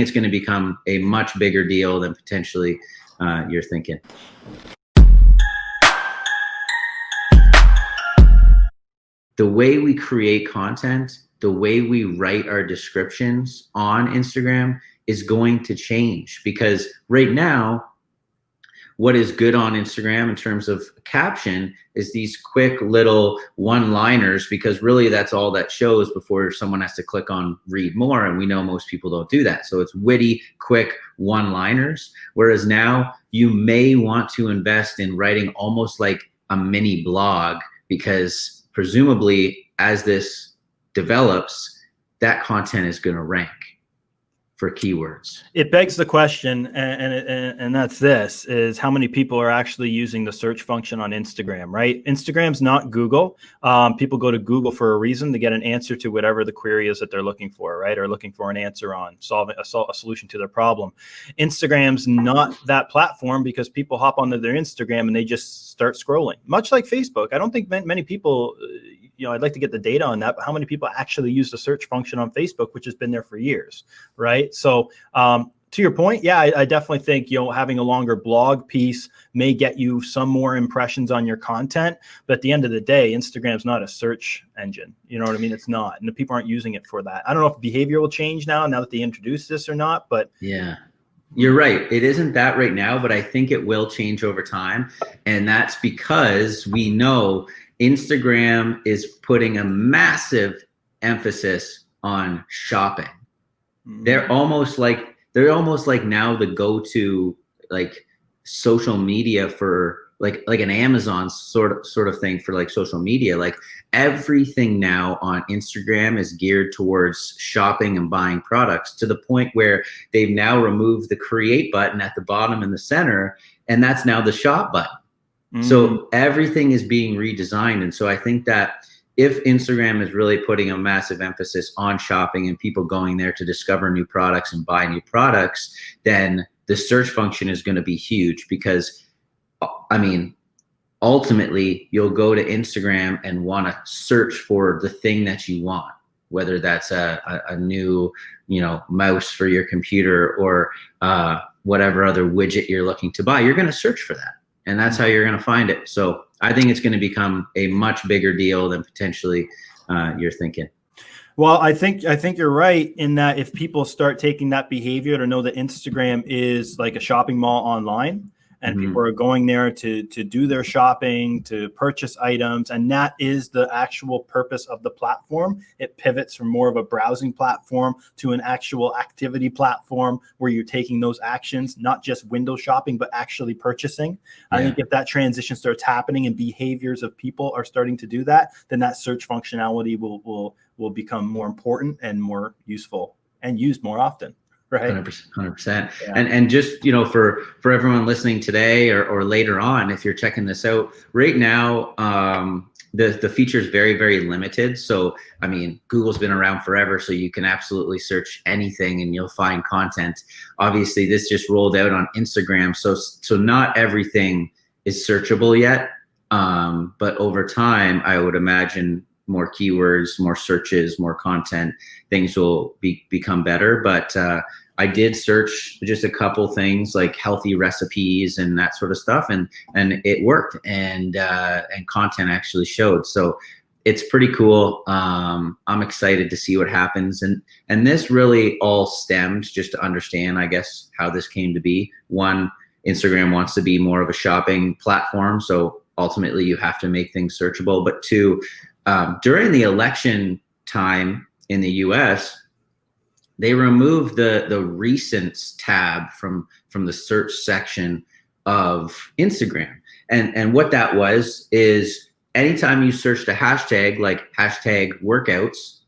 it's going to become a much bigger deal than potentially you're thinking. The way we create content, the way we write our descriptions on Instagram is going to change, because right now, what is good on Instagram in terms of caption is these quick little one-liners, because really that's all that shows before someone has to click on read more. And we know most people don't do that. So it's witty, quick one-liners. Whereas now you may want to invest in writing almost like a mini blog, because presumably as this develops, that content is going to rank for keywords. It begs the question, and that's this, is how many people are actually using the search function on Instagram, right? Instagram's not Google. People go to Google for a reason, to get an answer to whatever the query is that they're looking for, right? Or looking for an answer on, solving a solution to their problem. Instagram's not that platform, because people hop onto their Instagram and they just start scrolling, much like Facebook. I don't think many people, I'd like to get the data on that, but how many people actually use the search function on Facebook, which has been there for years, right? So to your point, yeah, I definitely think, having a longer blog piece may get you some more impressions on your content. But at the end of the day, Instagram's not a search engine. You know what I mean? It's not. And the people aren't using it for that. I don't know if behavior will change now that they introduce this or not, but yeah. You're right. It isn't that right now, but I think it will change over time. And that's because we know Instagram is putting a massive emphasis on shopping. They're almost like now the go-to like social media for like an Amazon sort of thing for like social media. Like everything now on Instagram is geared towards shopping and buying products, to the point where they've now removed the create button at the bottom in the center, and that's now the shop button. So everything is being redesigned. And so I think that if Instagram is really putting a massive emphasis on shopping and people going there to discover new products and buy new products, then the search function is going to be huge, because I mean, ultimately you'll go to Instagram and want to search for the thing that you want, whether that's a new, mouse for your computer or whatever other widget you're looking to buy. You're going to search for that, and that's how you're going to find it. So I think it's going to become a much bigger deal than potentially you're thinking. Well, I think you're right in that if people start taking that behavior to know that Instagram is like a shopping mall online, and people are going there to do their shopping, to purchase items, and that is the actual purpose of the platform. It pivots from more of a browsing platform to an actual activity platform where you're taking those actions, not just window shopping, but actually purchasing. Yeah. I think if that transition starts happening and behaviors of people are starting to do that, then that search functionality will become more important and more useful and used more often. Right. 100%. Yeah. And just, for everyone listening today or later on, if you're checking this out right now, the feature is very, very limited. So, I mean, Google's been around forever, so you can absolutely search anything and you'll find content. Obviously, this just rolled out on Instagram. So not everything is searchable yet. But over time, I would imagine more keywords, more searches, more content, things will become better. But I did search just a couple things like healthy recipes and that sort of stuff, and it worked, and content actually showed. So it's pretty cool. I'm excited to see what happens, and this really all stemmed, just to understand, I guess, how this came to be. One, Instagram wants to be more of a shopping platform, so ultimately you have to make things searchable. But two, during the election time in the US, they removed the recents tab from the search section of Instagram. And what that was is anytime you searched a hashtag, like hashtag workouts,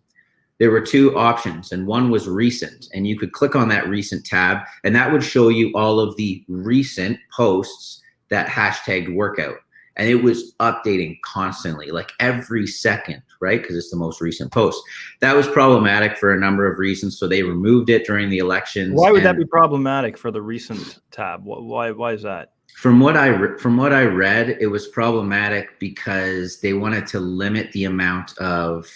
there were two options, and one was recent, and you could click on that recent tab, and that would show you all of the recent posts that hashtagged workout. And it was updating constantly, like every second, right? Because it's the most recent post. That was problematic for a number of reasons. So they removed it during the elections. Why would that be problematic for the recent tab? Why is that? From what I read, it was problematic because they wanted to limit the amount of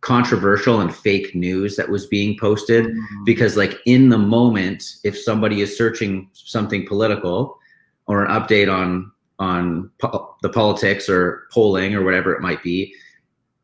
controversial and fake news that was being posted, Mm. because like in the moment, if somebody is searching something political or an update on the politics or polling or whatever it might be,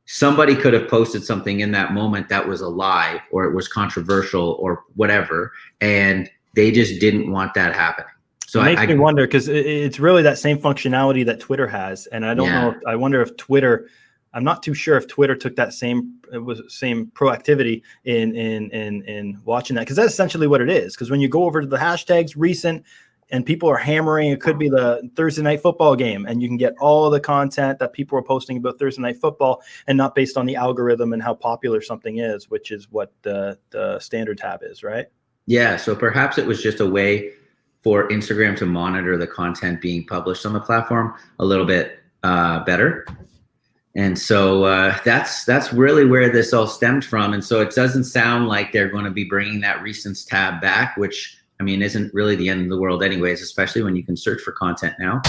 somebody could have posted something in that moment that was a lie or it was controversial or whatever, and they just didn't want that happening. So it makes me wonder, because it's really that same functionality that Twitter has, and I don't know. I wonder if Twitter. I'm not too sure if Twitter took that same proactivity in watching that, because that's essentially what it is. Because when you go over to the hashtags recent, and people are hammering, it could be the Thursday night football game, and you can get all of the content that people are posting about Thursday night football, and not based on the algorithm and how popular something is, which is what the standard tab is, right? Yeah. So perhaps it was just a way for Instagram to monitor the content being published on the platform a little bit better. And so that's really where this all stemmed from. And so it doesn't sound like they're going to be bringing that recents tab back, which, I mean, isn't really the end of the world anyways, especially when you can search for content now.